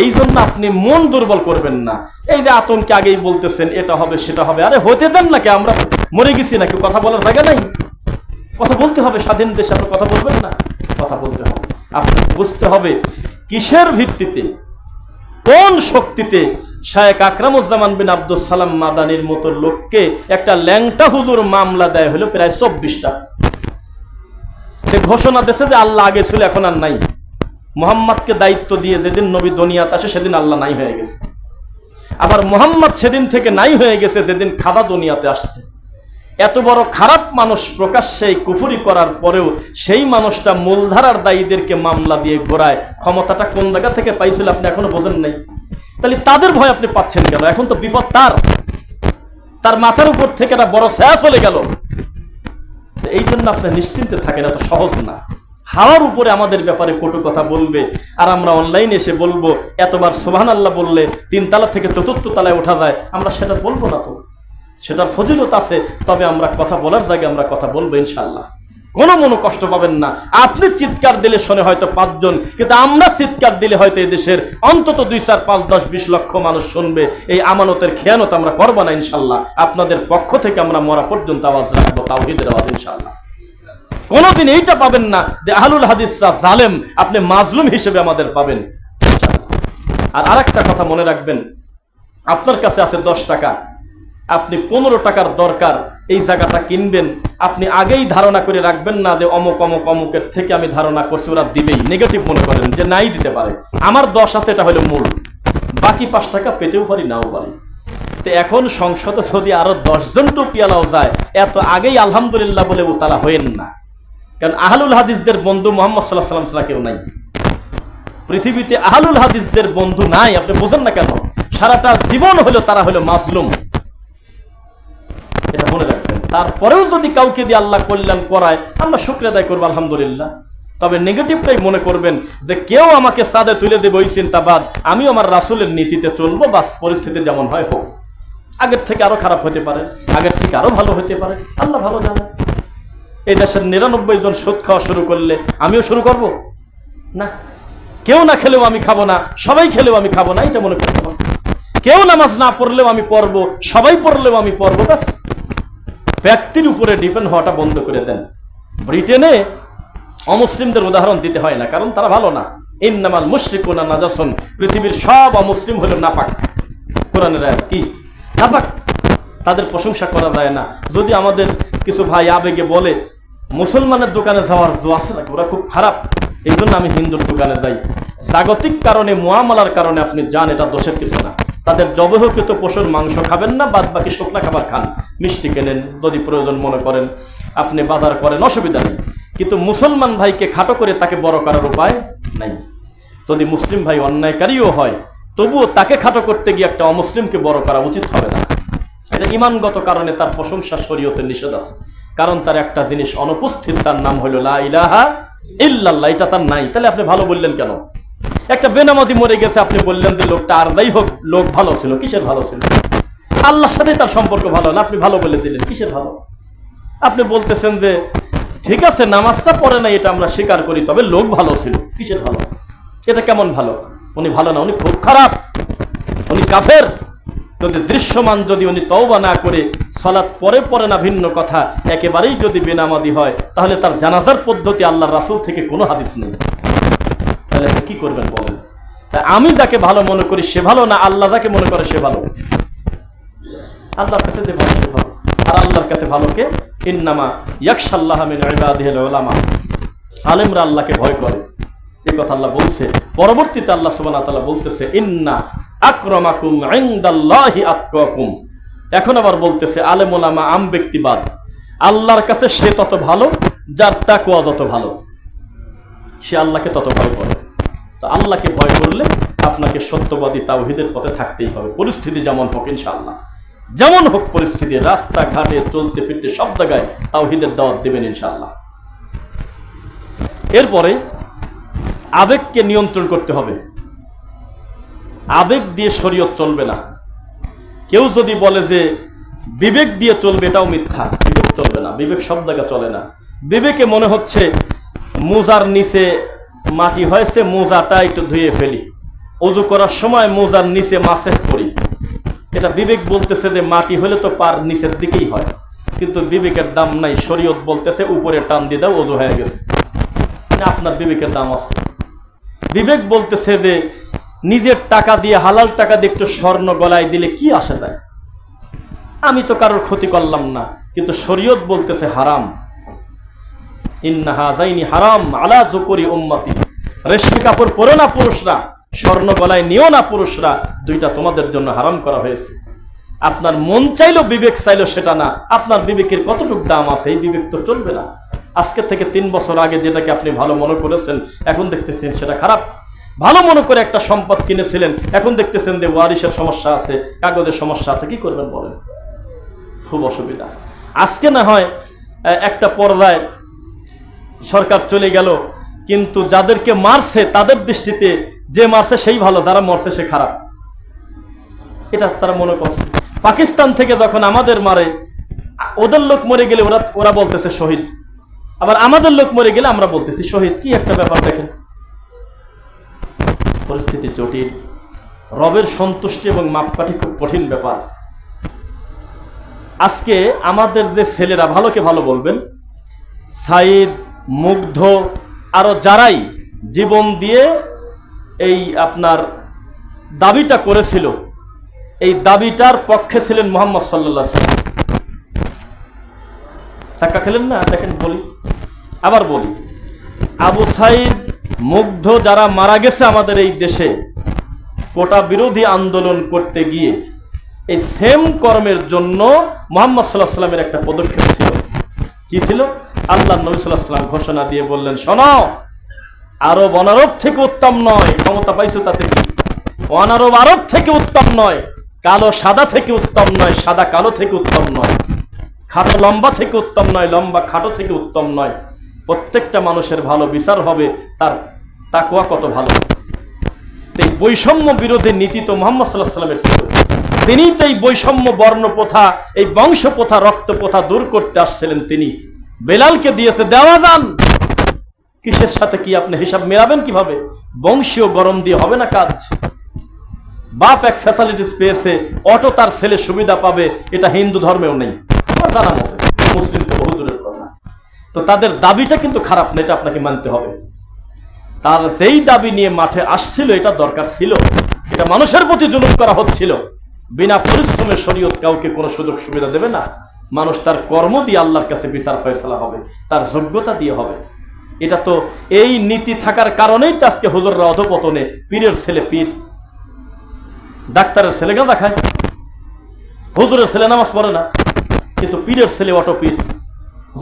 এই জন্য আপনি মন দুর্বল করবেন না। এই যে আতঙ্কে আগেই বলতেছেন এটা হবে সেটা হবে, আরে হতে দেন নাকি? আমরা মরে গেছি নাকি? কথা বলার জায়গা নাই? কথা বলতে হবে, স্বাধীন দেশে আপনি কথা বলবেন না? কথা বলতে হবে। আপনাকে বুঝতে হবে কিসের ভিত্তিতে, কোন শক্তিতে শায়েখ আকরামুজ্জামান বিন আব্দুস সালাম মাদানির মতো লোককে একটা ল্যাংটা হুজুর মামলা দেয় হলো প্রায় 24টা। সে ঘোষণা দিয়েছে যে আল্লাহ আগে ছিল এখন আর নাই। মুহাম্মদকে দায়িত্ব দিয়ে যেদিন নবী দুনিয়াতে আসে সেদিন আল্লাহ নাই হয়ে গেছে। আবার মুহাম্মদ সেদিন থেকে নাই হয়ে গেছে যেদিন খাদা দুনিয়াতে আসছে। এত বড় খারাপ মানুষ প্রকাশ্যে কুফরি করার পরেও সেই মানুষটা মূলধারার দায়ীদেরকে মামলা দিয়ে ঘোরায়। ক্ষমতাটা কোন জায়গা থেকে পাইছিল আপনি এখনো বোঝেন নাই? তাহলে তাদের ভয় আপনি পাচ্ছেন কেন? এখন তো বিপদ তার মাথার উপর থেকে একটা বড় ছায়া চলে গেল। এই জন্য আপনি নিশ্চিন্তে থাকেন, এত সহজ না। হাওয়ার উপরে আমাদের ব্যাপারে কটু কথা বলবে, আর আমরা অনলাইনে এসে বলবো এতবার সুবহানাল্লাহ বললে 3 তলা থেকে 4র্থ তলায় ওঠা যায়, আমরা সেটা বলবো না তো? সেটার ফজিলত আছে, তবে আমরা কথা বলার জায়গায় আমরা কথা বলবো ইনশাআল্লাহ। কোনো মনো কষ্ট পাবেন না। আপনি চিৎকার দিলে শোনে হয়তো 5 জন, কিন্তু আমরা চিৎকার দিলে হয়তো এই দেশের অন্তত 2, 4, 5, 10, 20 লক্ষ মানুষ শুনবে। এই আমানতের খেয়ানত আমরা করবো না ইনশাআল্লাহ। আপনাদের পক্ষ থেকে আমরা মরা পর্যন্ত আওয়াজ রাখবো, তাওহীদের আওয়াজ ইনশাআল্লাহ। কোনদিন এইটা পাবেন না যে আহলুল হাদিসরা জালেম, আপনি মাজলুম হিসেবে আমাদের পাবেন। আর আরেকটা কথা মনে রাখবেন, আপনার কাছে আছে 10 টাকা, আপনি 15 টাকার দরকার, এই জায়গাটা কিনবেন। আপনি আগেই ধারণা করে রাখবেন না যে অমুক অমুক অমুকের থেকে আমি ধারণা করছি ওরা দিবেই, নেগেটিভ মনে করেন যে নাই দিতে পারে। আমার 10 আছে, এটা হলো মূল, বাকি 5 টাকা পেতেও পারি নাও পারি। তো এখন সংসদে যদি আরো 10 জন টুপিয়ালাও যায়, এত আগেই আলহামদুলিল্লাহ বলে উতালা হয়েন না। কারণ আহলুল হাদিসদের বন্ধু মুহাম্মদ সাল্লাল্লাহু আলাইহি ওয়াসাল্লাম ছাড়া কেউ নাই পৃথিবীতে। আহলুল হাদিসদের বন্ধু নাই, আপনি বোঝেন না কেন? সারাটা জীবন হলো তারা হলো মাজলুম, এটা মনে রাখবেন। তারপরেও যদি কাউকে দিয়ে আল্লাহ কল্যাণ করায়, আমরা শুকরিয়া আদায় করবো আলহামদুলিল্লাহ। তবে নেগেটিভটাই মনে করবেন যে কেউ আমাকে সাদে তুলে দেবে ওই চিন্তাবাদ। আমি আমার রাসূলের নীতিতে চলবো, বাস পরিস্থিতি যেমন হয় হোক। আগের থেকে আরো খারাপ হতে পারে, আগের থেকে আরো ভালো হতে পারে, আল্লাহ ভালো জানে। এই দেশের 99 জন সুদ খাওয়া শুরু করলে আমিও শুরু করব না? কেউ না খেলেও আমি খাবো না, সবাই খেলেও আমি খাবো না, এটা মনে করতে হবে। কেউ নামাজ না পড়লেও আমি পড়বো, সবাই পড়লেও আমি পড়বো। ব্যাস, ব্যক্তির উপরে ডিপেন্ড হওয়াটা বন্ধ করে দেন। ব্রিটেনে অমুসলিমদের উদাহরণ দিতে হয় না, কারণ তারা ভালো না। ইন্নামাল মুশরিকুনা নাজাসুন, পৃথিবীর সব অমুসলিম হলো নাপাক। কোরআনের আয়াত কি? নাপাক। তাদের প্রশংসা করা যায় না। যদি আমাদের কিছু ভাই আবেগে বলে মুসলমানের দোকানে যাওয়ার দোয়া আছে নাকি, ওরা খুব খারাপ, এই জন্য আমি হিন্দুর দোকানে যাই। জাগতিক কারণে, মুআমালার কারণে আপনি যান, এটা দোষের কিছু না। তাদের জবহকৃত পশুর মাংস খাবেন না, বাদ বাকি শুকনা খাবার খান, মিষ্টি কেনেন যদি প্রয়োজন মনে করেন, আপনি বাজার করেন, অসুবিধা নেই। কিন্তু মুসলমান ভাইকে খাটো করে তাকে বড় করার উপায় নাই। যদি মুসলিম ভাই অন্যায়কারীও হয়, তবুও তাকে খাটো করতে গিয়ে একটা অমুসলিমকে বড় করা উচিত হবে না। এটা ইমানগত কারণে তার প্রশংসা শরীয়তে নিষেধ আছে, কারণ তার একটা জিনিস অনুপস্থিত, তার নাম হলো লা ইলাহা ইল্লাল্লাহ, এটা তার নাই। তাহলে আপনি ভালো বললেন কেন? একটা বেনামাজি মরে গেছে, আপনি বললেন যে লোকটা আর যাই হোক লোক ভালো ছিল। কিসের ভালো ছিল? আল্লাহর সাথে তার সম্পর্ক ভালো না, আপনি ভালো বলে দিলেন। কিসের ভালো? আপনি বলতেছেন যে ঠিক আছে নামাজটা পড়ে নাই, এটা আমরা স্বীকার করি, তবে লোক ভালো ছিল। কিসের ভালো? এটা কেমন ভালো? উনি ভালো না, উনি খুব খারাপ। উনি কাফের। যদি দৃশ্যমান যদি উনি তওবা না করে সালাত পরে না ভিন্ন কথা, একেবারেই যদি বেনামাজি হয়, তাহলে তার জানাজার পদ্ধতি আল্লাহর রাসূল থেকে কোনো হাদিস নেই। তাহলে কি করবেন বলেন? আমি যাকে ভালো মনে করি সে ভালো না, আল্লাহ যাকে মনে করে সে ভালো? আল্লাহর কাছে যে ভালো সে ভালো। আর আল্লাহর কাছে ভালোকে ইন্নামা ইয়াখশাল্লাহা মিন ইবাদিহিল উলামা, আলেমরা আল্লাহকে ভয় করে, এই কথা আল্লাহ বলছে। পরবর্তীতে আল্লাহ সুবহানাহু ওয়া তাআলা বলতেছে ইন্না আকরামাকুম ইনদাল্লাহি আতকাকুম। এখন আবার বলতেছে আলেম ওলামা আম ব্যক্তিবাদ, আল্লাহর কাছে সে তত ভালো যার তাকওয়া যত ভালো, সে আল্লাহকে তত ভয় করে। তো আল্লাহকে ভয় করলে আপনাকে সত্যবাদী তাওহীদের পথে থাকতেই হবে, পরিস্থিতি যেমন হোক। ইনশাআল্লাহ যেমন হোক পরিস্থিতি, রাস্তাঘাটে চলতে ফিরতে সব জায়গায় তাওহীদের দাওয়াত দেবেন ইনশাআল্লাহ। এরপরে আবেগকে নিয়ন্ত্রণ করতে হবে। আবেগ দিয়ে শরীয়ত চলবে না। কেউ যদি বলে যে বিবেক দিয়ে চলবে, এটাও মিথ্যা। বিবেক চলবে না, বিবেক সব জায়গা চলে না। বিবেকে মনে হচ্ছে মোজার নিচে মাটি হয়েছে, মোজাটা একটু ধুয়ে ফেলি, ওযু করার সময় মোজার নিচে মাসেহ করি, এটা বিবেক বলতেছে যে মাটি হলে তো পার নিচের দিকেই হয়, কিন্তু বিবেকের দাম নাই। শরীয়ত বলতেছে উপরে টান দিয়ে দাও, ওযু হয়ে গেছে। আপনার বিবেকের দাম আছে। বিবেক বলতেছে যে নিজের টাকা দিয়ে, হালাল টাকা দিয়ে একটু স্বর্ণ গলায় দিলে কি আসে যায়, আমি তো কারোর ক্ষতি করলাম না, কিন্তু শরীয়ত বলতেছে হারাম। ইন্না হাযাইনি হারাম আলা যুকুরি উম্মতি, রেশমি কাপড় পরো না পুরুষরা, স্বর্ণ গলায় নিও না পুরুষরা, দুইটা তোমাদের জন্য হারাম করা হয়েছে। আপনার মন চাইলো, বিবেক চাইলো সেটা না। আপনার বিবেকের কতটুকু দাম আছে, এই বিবেক তো চলবে না। আজকে থেকে 3 বছর আগে যেটাকে আপনি ভালো মনে করেছেন, এখন দেখতেছেন সেটা খারাপ। ভালো মনে করে একটা সম্পদ কিনেছিলেন, এখন দেখতেছেন যে ওয়ারিশের সমস্যা আছে, কাগজের সমস্যা আছে, কি করবেন বলেন? খুব অসুবিধা। আজকে না হয় একটা পর্যায়ে সরকার চলে গেল, কিন্তু যাদেরকে মারছে তাদের দৃষ্টিতে যে মারছে সেই ভালো, যারা মরছে সে খারাপ, এটা তারা মনে করছে। পাকিস্তান থেকে যখন আমাদের মারে, ওদের লোক মরে গেলে ওরা বলতেছে শহীদ, আবার আমাদের লোক মরে গেলে আমরা বলতেছি শহীদ। কি একটা ব্যাপার দেখেন, পরিস্থিতি জটিল। রবের সন্তুষ্টি এবং মাপকাঠি খুব কঠিন ব্যাপার। আজকে আমাদের যে ছেলেরা, ভালোকে ভালো বলবেন, সাইদ, মুগ্ধ, আরো যারাই জীবন দিয়ে এই আপনার দাবিটা করেছিল, এই দাবিটার পক্ষে ছিলেন মুহাম্মদ সাল্লাল্লাহু আলাইহি ওয়াসাল্লাম। টাকা খেলেন না? দেখেন বলি, আবার বলি, আবু সাইদ, মুগ্ধ যারা মারা গেছে আমাদের এই দেশে কোটা বিরোধী আন্দোলন করতে গিয়ে, এই সেম কর্মের জন্য মুহাম্মদ সাল্লাল্লাহু আলাইহি ওয়াসাল্লামের একটা পদক্ষেপ ছিল। কি ছিল? আল্লাহ নবী সাল্লাল্লাহু আলাইহি ওয়াসাল্লাম ঘোষণা দিয়ে বললেন, শোনো, আরব অনারব থেকে উত্তম নয়, ক্ষমতা পাইছো তাতে কি, অনারব আরব থেকে উত্তম নয়, কালো সাদা থেকে উত্তম নয়, সাদা কালো থেকে উত্তম নয়, খাটো লম্বা থেকে উত্তম নয়, লম্বা খাটো থেকে উত্তম নয়, প্রত্যেকটা মানুষের ভালো বিচার হবে তার তাকওয়া কত ভালো। এই বৈষম্য বিরোধী নীতি তো মুহাম্মদ সাল্লাল্লাহু আলাইহি ওয়াসাল্লামের ছিল। তিনি তো এই বৈষম্য বর্ণ প্রথা, এই বংশ প্রথা, রক্ত প্রথা দূর করতে আসছিলেন। তিনি বেলালকে দিয়েছে, দেওয়া যান। কিসের সাথে কি আপনি হিসাব মেলাবেন কিভাবে? বংশীয় গরম দিয়ে হবে না কাজ। বাপ এক ফ্যাসিলিটিস পেয়েছে, অটো তার ছেলে সুবিধা পাবে, এটা হিন্দু ধর্মেও নেই, জানা মতো, মুসলিম তো বহু দূরের কথা। তো তাদের দাবিটা কিন্তু খারাপ না, এটা আপনাকে মানতে হবে। তার সেই দাবি নিয়ে মাঠে আসছিল, এটা দরকার ছিল। এটা মানুষের প্রতি জুলুম করা হচ্ছিল। বিনা পরিশ্রমে শরীয়ত কাউকে কোনো সুযোগ সুবিধা দেবে না। মানুষ তার কর্ম দিয়ে আল্লাহর কাছে বিচার ফয়সালা হবে, তার যোগ্যতা দিয়ে হবে। এটা তো এই নীতি থাকার কারণেই তো আজকে হুজুররা অধপতনে, পীরের ছেলে পীর, ডাক্তারের ছেলে গাঁজা খায়, হুজুরের ছেলে নামাজ পড়ে না, কিন্তু পীরের ছেলে অটো পীর।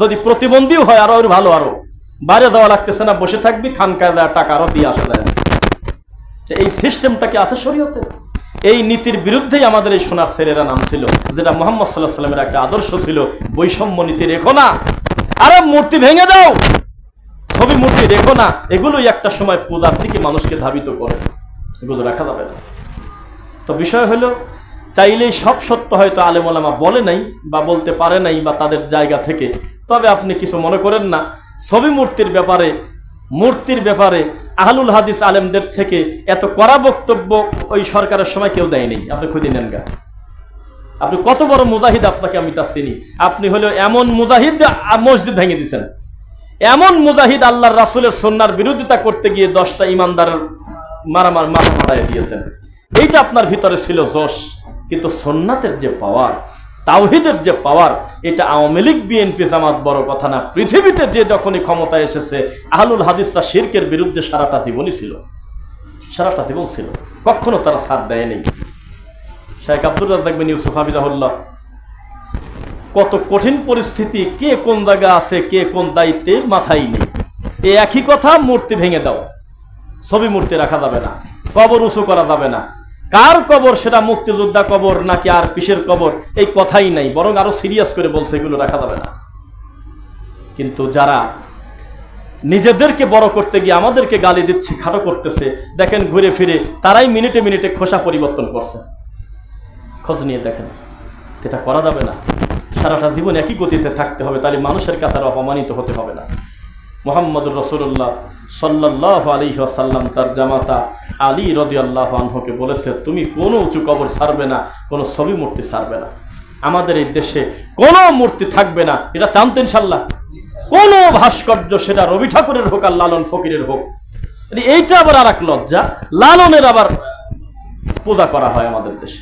যদি প্রতিবন্ধীও হয় আরো ভালো, আরো বাইরে দেওয়া লাগতেছে না, বসে থাকবি, খানকায় দেওয়া টাকা আরো দিয়ে আসা যায়। এই সিস্টেমটা কি আছে শরীয়তে? এই নীতির বিরুদ্ধেই আমাদের এই সোনার ছেলেরা নাম ছিল, যেটা মুহাম্মদ সাল্লাল্লাহু আলাইহি ওয়াসাল্লামের একটা আদর্শ ছিল। বৈষম্য নীতি রেখো না, আরে মূর্তি ভেঙে দাও, ছবি মূর্তি রেখো না, এগুলোই একটা সময় পূজার দিকে মানুষকে ধাবিত করে, এগুলো রাখা যাবে না। তো বিষয় হলো, চাইলেই সব সত্য হয়তো আলেম ওলামা বলে নাই বা বলতে পারে নাই বা তাদের জায়গা থেকে। তবে আপনি কিছু মনে করেন না, ছবি মূর্তির ব্যাপারে মূর্তির ব্যাপারে আহলুল হাদিস আলেমদের থেকে এত কড়া বক্তব্য ওই সরকারের সময় কেউ দেয়নি। আপনি খুঁজে নেন গা, আপনি কত বড় মুজাহিদ, আপনাকে আমি তা চিনি। আপনি হলো এমন মুজাহিদ মসজিদ ভেঙে দিচ্ছেন, এমন মুজাহিদ আল্লাহর রাসূলের সুন্নাহর বিরোধিতা করতে গিয়ে 10টা ইমানদারের মাথা ফাটাই দিয়েছেন। এইটা আপনার ভিতরে ছিল জোশ, কিন্তু সুন্নাতের যে পাওয়ার, তাওহীদের যে পাওয়ার, এটা আওয়ামী লীগ বিএনপি জামাত বড় কথা না। পৃথিবীতে যে যখনই ক্ষমতায় এসেছে আহলুল হাদিসরা শিরকের বিরুদ্ধে সারাটা জীবনই ছিল, সারাটা জীবন ছিল, কখনো তারা সাথ দেয়নি। শেখ আব্দুর রাজ্জাক বিন ইউসুফ হাফিজাহুল্লাহ কত কঠিন পরিস্থিতি, কে কোন জায়গা আছে, কে কোন দায়িত্বে মাথায় নেই। এই একই কথা, মূর্তি ভেঙে দাও, ছবি মূর্তি রাখা যাবে না, কবর উঁচু করা যাবে না। কার কবর সেটা মুক্তিযোদ্ধা কবর নাকি আর কিসের কবর, এই কথাই নাই, বরং আরো সিরিয়াস করে বলছে এগুলো রাখা যাবে না। কিন্তু যারা নিজেদেরকে বড় করতে গিয়ে আমাদেরকে গালি দিচ্ছে, খাটো করতেছে, দেখেন ঘুরে ফিরে তারাই মিনিটে মিনিটে খোসা পরিবর্তন করছে। খোঁজ নিয়ে দেখেন, এটা করা যাবে না। সারাটা জীবন একই গতিতে থাকতে হবে, তাহলে মানুষের কাছে অপমানিত হতে হবে না। মুহাম্মদুর রাসূলুল্লাহ সাল্লাল্লাহু আলাইহি ওয়াসাল্লাম তার জামাতা আলী রাদিয়াল্লাহু আনহুকে বলেছে, তুমি কোনো উঁচু কবর ছাড়বে না, কোনো ছবি মূর্তি ছাড়বে না, আমাদের এই দেশে কোনো মূর্তি থাকবে না। এটা চান তো ইনশাআল্লাহ? কোনো ভাস্কর্য, সেটা রবি ঠাকুরের হোক আর লালন ফকিরের হোক, এইটা আবার আর এক লজ্জা, লালনের আবার পূজা করা হয় আমাদের দেশে।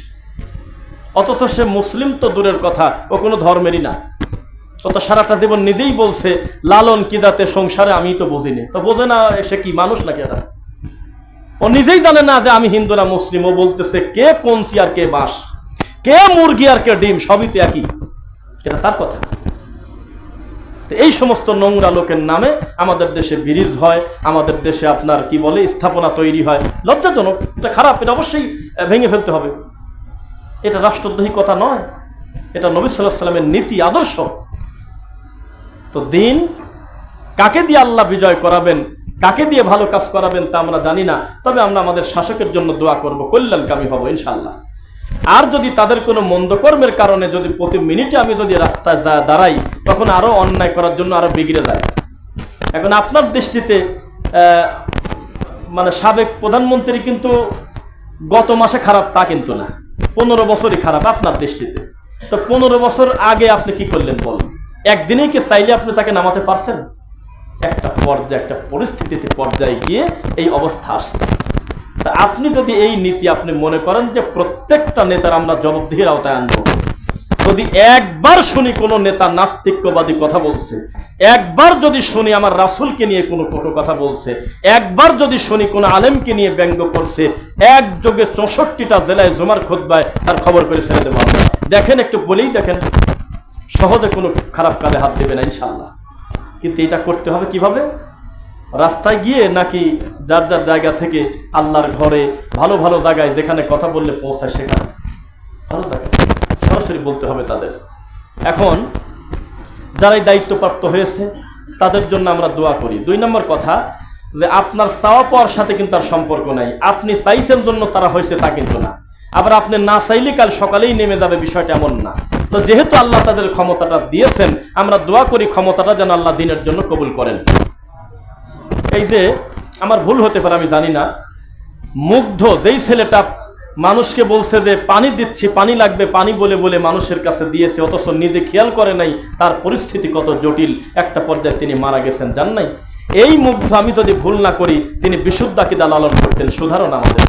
অথচ সে মুসলিম তো দূরের কথা, ও কোনো ধর্মেরই না। ও তো সারাটা জীবন নিজেই বলছে লালন কি যাতে সংসারে আমি তো বুঝিনি। তো বোঝে না সে কি মানুষ নাকি? এটা ও নিজেই জানে না যে আমি হিন্দু না মুসলিম। ও বলতেছে কে কঞ্চি আর কে বাঁশ, কে মুরগি আর কে ডিম, সবই তো একই। এটা তার কথা। এই সমস্ত নোংরা লোকের নামে আমাদের দেশে ব্রিজ হয়, আমাদের দেশে আপনার কি বলে স্থাপনা তৈরি হয়, লজ্জাজনক, এটা খারাপ, এটা অবশ্যই ভেঙে ফেলতে হবে। এটা রাষ্ট্রদ্রোহী কথা নয়, এটা নবী সাল্লাল্লাহু আলাইহি ওয়াসাল্লামের নীতি আদর্শ। তো দিন কাকে দিয়ে আল্লাহ বিজয় করাবেন, কাকে দিয়ে ভালো কাজ করাবেন তা আমরা জানি না, তবে আমরা আমাদের শাসকের জন্য দোয়া করব, কল্যাণকামী হব ইনশাআল্লাহ। আর যদি তাদের কোনো মন্দ কর্মের কারণে যদি প্রতি মিনিটে আমি যদি রাস্তায় দাঁড়াই, তখন আরো অন্যায় করার জন্য আরো বিগড়ে যায়। এখন আপনার দৃষ্টিতে মানে সাবেক প্রধানমন্ত্রী কিন্তু গত মাসে খারাপ তা কিন্তু না, 15 বছরই খারাপ আপনার দৃষ্টিতে। তো 15 বছর আগে আপনি কি করলেন বলুন? একদিনেই কি চাইলে আপনি তাকে নামাতে পারছেন? একটা পর্যায়ে, একটা পরিস্থিতিতে পর্যায়ে গিয়ে এই অবস্থা আসছে। তা আপনি যদি এই নীতি আপনি মনে করেন যে প্রত্যেকটা নেতার আমরা জবাবদিহির আওতায় আনবো, যদি একবার শুনি কোনো নেতা নাস্তিক্যবাদী কথা বলছে, একবার যদি শুনি আমার রাসূলকে নিয়ে কোনো কটু কথা বলছে, একবার যদি শুনি কোনো আলেমকে নিয়ে ব্যঙ্গ করছে, একযোগে 64টা জেলায় জুমার খুতবায় তার খবর করে ছেড়ে দেবো। দেখেন, একটু বলেই দেখেন, সহজে কোনো খারাপ কাজে হাত দেবে না ইনশাআল্লাহ। কিন্তু এটা করতে হবে কিভাবে? রাস্তায় গিয়ে নাকি যার যার জায়গা থেকে আল্লাহর ঘরে ভালো ভালো জায়গায় যেখানে কথা বললে পৌঁছায় সেখানে ভালো জায়গায় সরাসরি বলতে হবে তাদের। এখন যারাই দায়িত্বপ্রাপ্ত হয়েছে তাদের জন্য আমরা দোয়া করি। 2 নম্বর কথা, যে আপনার চাওয়া পাওয়ার সাথে কিন্তু তার সম্পর্ক নাই। আপনি চাইছেন জন্য তারা হয়েছে তা কিন্তু না, আবার আপনি না চাইলে কাল সকালেই নেমে যাবে, বিষয়টা এমন না। তো যেহেতু আল্লাহ তাদের ক্ষমতাটা দিয়েছেন, আমরা দোয়া করি ক্ষমতাটা যেন আল্লাহ দিনের জন্য কবুল করেন। এই যে আমার ভুল হতে পারে আমি জানি না, মুগ্ধ যেই ছেলেটা মানুষকে বলছে যে পানি দিচ্ছি, পানি লাগবে, পানি বলে বলে মানুষের কাছে দিয়েছে, অথচ নিজে খেয়াল করে নাই তার পরিস্থিতি কত জটিল, একটা পর্যায়ে তিনি মারা গেছেন, জান নাই? এই মুগ্ধ আমি যদি ভুল না করি তিনি বিশুদ্ধ আকীদা লালন করতেন, সুধারণ আমাদের।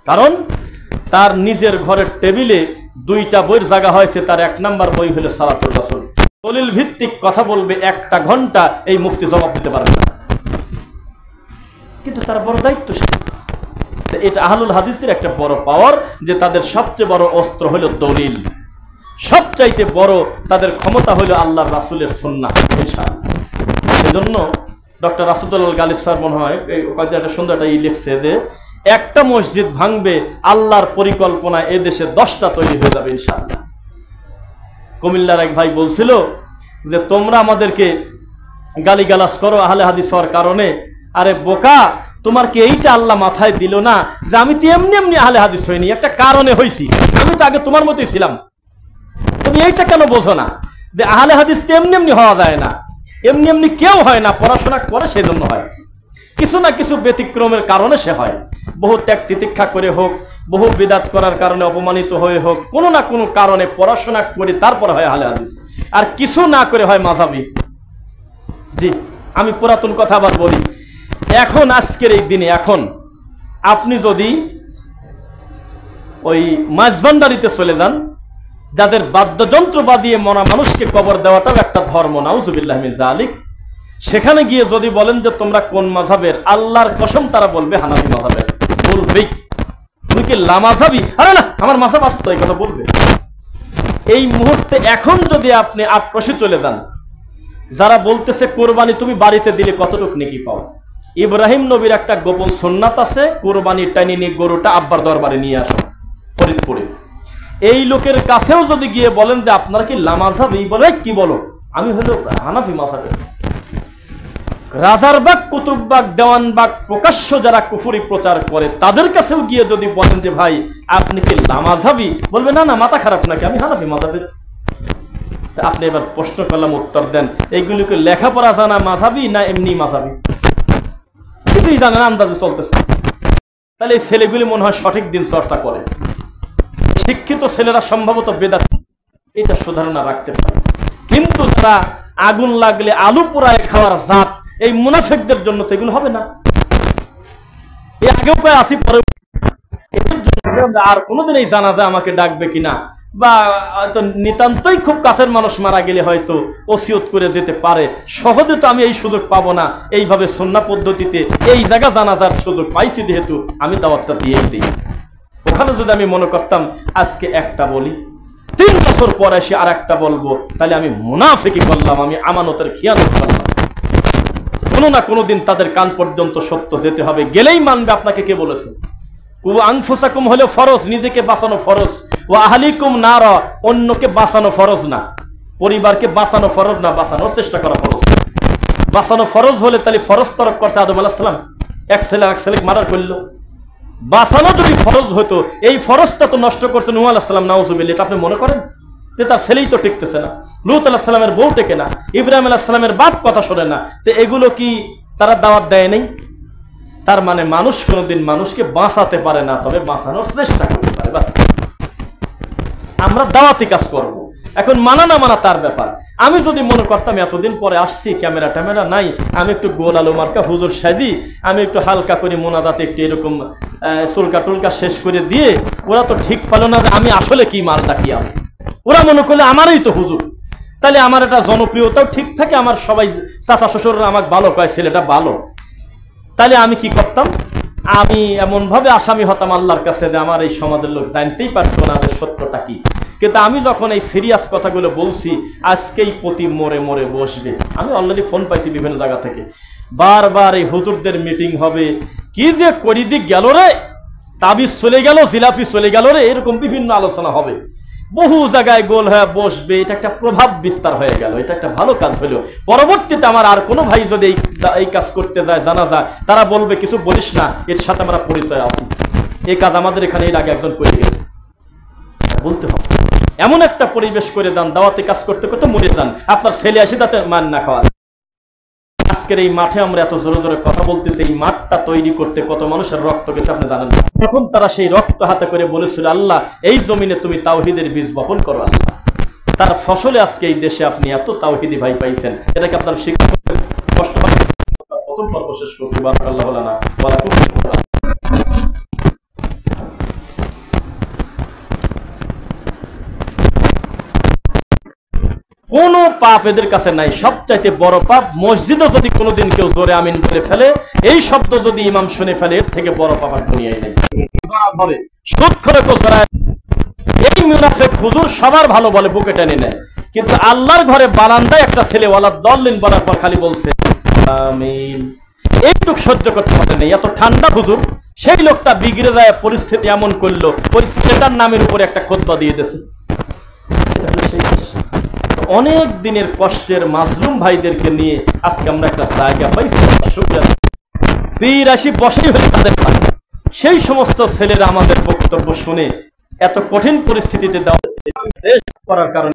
কারণ তার নিজের ঘরের টেবিলে 2টা বইয়ের জায়গা হয়েছে, তার 1 নম্বর বই হলো সালাতুর রাসূল। দলিল ভিত্তিক কথা বলবে 1টা ঘন্টা, এই মুফতি জবাব দিতে পারবে না, কিন্তু তার বড় দায়িত্ব। এটা আহলুল হাদিসের একটা বড় পাওয়ার, যে তাদের সবচেয়ে বড় অস্ত্র হলো দলিল, সবচাইতে বড় তাদের ক্ষমতা হলো আল্লাহর রাসূলের সুন্নাহ ইনশাআল্লাহ। সেজন্য ডক্টর রাসূলুল গালিব স্যার মনে হয় একটা সুন্দর একটা লিখছে যে একটা মসজিদ ভাঙবে, আল্লাহর পরিকল্পনায় এদেশে 10টা তৈরি হয়ে যাবে ইনশাআল্লাহ। কুমিল্লার এক ভাই বলছিল যে তোমরা আমাদেরকে গালিগালাজ করো আহলে হাদিস হওয়ার কারণে, আরে বোকা, তোমার কি এইটা আল্লাহ মাথায় দিল না যে আমি তো এমনি এমনি আহলে হাদিস হইনি, একটা কারণে হইছি, আমি তো আগে তোমার মতোই ছিলাম। তুমি এইটা কেন বোঝো না যে আহলে হাদিস তো এমনি এমনি হওয়া যায় না? এমনি এমনি কেউ হয় না, পড়াশোনা করে সেই জন্য হয়, কিছু না কিছু ব্যতিক্রমের কারণে সে হয়। বহু ত্যাগ তিতিক্ষা করে হোক, বহু বিদাত করার কারণে অপমানিত হয়ে হোক, কোনো না কোনো কারণে পড়াশোনা করে তারপর হয় আহলে হাদিস, আর কিছু না করে হয় মাযহাবী। জি, আমি পুরাতন কথা আবার বলি, এখন আজকের এই দিনে এখন আপনি যদি ওই মাঝভান্ডারিতে চলে যান, যাদের বাদ্যযন্ত্র বাজিয়ে মরা মানুষকে কবর দেওয়াটাও একটা ধর্ম, নাউযুবিল্লাহি মিন যালিক, সেখানে গিয়ে যদি বলেন যে তোমরা কোন মাযহাবের, আল্লাহর কসম তারা বলবে হানাফি মাযহাবের। বলবেই, তুমি কি লামাযহাবী? আরে না, আমার মাযহাব আছে তো, এই কথা বলবে। এই মুহূর্তে এখন যদি আপনি আক্রোশে চলে যান, যারা বলতেছে কোরবানি তুমি বাড়িতে দিলে কতটুকু নেকি পাও, ইব্রাহিম নবীর একটা গোপন সুন্নাত আছে, কোরবানির টাইনি নিয়ে গরুটা আব্বার দরবারে নিয়ে আসো ফরিদপুরে। এই লোকের কাছেও যদি গিয়ে বলেন যে আপনারা কি লামাযহাবী, বলে কি বলো, আমি হলো হানাফি মাযহাবের। রাজারবাগ, কুতুববাগ, দেওয়ানবাগ প্রকাশ্য যারা কুফরি প্রচার করে, তাদের কাছেও গিয়ে যদি বলেন যে ভাই আপনি কি লামাযহাবী, বলবে না না, মাথা খারাপ নাকি, আমি হানাফি মাযহাবের। আপনি এবার প্রশ্ন করলাম, উত্তর দেন, এইগুলিকে লেখাপড়া জানা মাযহাবী না এমনি মাযহাবী? কিছুই জানে না, আন্দাজে চলতেছে। তাহলে এই ছেলেগুলি মনে হয় সঠিক দিন চর্চা করে, শিক্ষিত ছেলেরা সম্ভবত বেদাত, এটা সুধারণা রাখতে পারে। কিন্তু যারা আগুন লাগলে আলু পোড়ায় খাওয়ার জাত, এই মুনাফিকদের জন্য তো এগুলো হবে না। এই আগেও কয় আসি, পরে আর কোনোদিন এই জানাজা আমাকে ডাকবে কিনা, বা হয়তো নিতান্তই খুব কাছের মানুষ মারা গেলে হয়তো ওসিয়ত করে যেতে পারে, সহজে তো আমি এই সুযোগ পাবো না। এইভাবে সুন্নাহ পদ্ধতিতে এই জায়গা জানাজার সুযোগ পাইছি যেহেতু আমি দাওয়াতটা দিয়েই দিই। ওখানে যদি আমি মনে করতাম আজকে একটা বলি, 3 বছর পর এসে আর একটা বলবো, তাহলে আমি মুনাফিকি করলাম, আমি আমানতের খিয়ানত করলাম। কোনো না কোনো দিন তাদের কান পর্যন্ত সত্য যেতে হবে, গেলেই মানবে। আপনাকে কে বলেছে? আনফুসাকুম হলো ফরজ, নিজেকে বাঁচানো ফরজ, ও আহলিকুম নার, অন্যকে বাঁচানো ফরজ না, পরিবারকে বাঁচানো ফরজ না, বাঁচানোর চেষ্টা করা ফরজ। বাঁচানো ফরজ হলে তাহলে ফরজ তরক করছে আদম আলাইহিস সালাম, এক ছেলে মার্ডার করলো। বাঁচানো যদি ফরজ হতো, এই ফরজটা তো নষ্ট করছে নূহ আলাইহিস সালাম, নাউযুবিল্লাহ। এটা আপনি মনে করেন যে তার ছেলেই তো টিকতেছে না, লূত আলাইহিস সালামের বউ টেকে না, ইব্রাহিম আলাইহিস সালামের বাপ কথা শোনে না, তো এগুলো কি তারা দাওয়াত দেয় নাই? তার মানে মানুষ কোনোদিন মানুষকে বাঁচাতে পারে না, তবে বাঁচানোর চেষ্টা করতে পারে। বাস, আমরা দাওয়াতি কাজ করব। এখন মানা না মানা তার ব্যাপার। আমি যদি মনে করতাম এতদিন পরে আসছি, ক্যামেরা ট্যামেরা নাই, আমি একটু গোল আলু মার্কা হুজুর সাজি, আমি একটু হালকা করে মোনাজাতে একটু এরকম চুলকা টুলকা শেষ করে দিয়ে, ওরা তো ঠিক পালো না যে আমি আসলে কি মালটা কি আমি, ওরা মনে করলে আমারই তো হুজুর, তাহলে আমার একটা জনপ্রিয়তাও ঠিক থাকে, আমার সবাই চাচা শ্বশুররা আমাকে ভালো কয়, ছেলেটা ভালো। তাহলে আমি কি করতাম? আমি এমন ভাবে আসামি হতাম আল্লাহর কাছে যে আমার এই সমাজের লোক জানতেই পারতো না যে সত্যটা কি। কিন্তু আমি যখন এই সিরিয়াস কথাগুলো বলছি, আজকেই প্রতি মোড়ে মোড়ে বসবে। আমি অলরেডি ফোন পাইছি বিভিন্ন জায়গা থেকে, বারবার এই হুজুরদের মিটিং হবে, কি যে করি দিক গেল রে, তাবিজ চলে গেল, জিলাপি চলে গেল রে, এরকম বিভিন্ন আলোচনা হবে, বহু জায়গায় গোল হয়ে বসবে। এটা একটা প্রভাব বিস্তার হয়ে গেল, এটা একটা ভালো কাজ হলো। পরবর্তীতে আমার আর কোনো ভাই যদি এই কাজ করতে যায়, জানা যায়, তারা বলবে কিছু বলিস না, এর সাথে আমরা পরিচয় আছি, এই কাজ আমাদের এখানে এর আগে একজন করে গেছে, বলতে হবে। এমন একটা পরিবেশ করে দেন, দাওয়াতে কাজ করতে করতে মরে যান, আপনার ছেলে আসে তাতে মান না খাওয়া। আজকের এই মাঠে আমরা এত জোরে জোরে কথা বলতেছি, এই মাঠটা তৈরি করতে কত মানুষের রক্ত গেছে আপনি জানেন না। তখন তারা সেই রক্ত হাতে করে বলেছিল, আল্লাহ এই জমিনে তুমি তাওহীদের বীজ বপন করো আল্লাহ। তার ফসলে আজকে এই দেশে আপনি এত তাওহীদি ভাই পাইছেন, এটাকে আপনার শিক্ষা করতে কষ্ট হয়। প্রথম পর্ব শেষ করতে বারাকাল্লাহু লানা ওয়া লাকুম। কোন পাপ এদের কাছে নাই, সবচাইতে বড় পাপ মসজিদে যদি কোনোদিন কেউ জোরে আমিন বলে ফেলে, এই শব্দ যদি ইমাম শুনে ফেলে, এর থেকে বড় পাপ আর দুনিয়ায় নেই। এই মুনাফিক হুজুর সবার ভালো বলে, বুকে টেনে নেয়, কিন্তু আল্লাহর ঘরে বারান্দায় একটা ছেলে ওয়ালা দল্লিন বলার পর খালি বলছে আমিন, এইটুক সহ্য করতে পারে নেই। এত ঠান্ডা হুজুর, সেই লোকটা বিগড়ে যায়, পরিস্থিতি এমন করলো, পরিস্থিতিটার নামের উপরে একটা খুতবা দিয়ে দিয়েছে। অনেক দিনের কষ্টের মাজলুম ভাইদেরকে নিয়ে আজকে আমরা একটা জায়গা পাইছি, পীর আসি বসেই হয়ে তাদের সেই সমস্ত ছেলেরা আমাদের বক্তব্য শুনে এত কঠিন পরিস্থিতিতে দেওয়া করার কারণে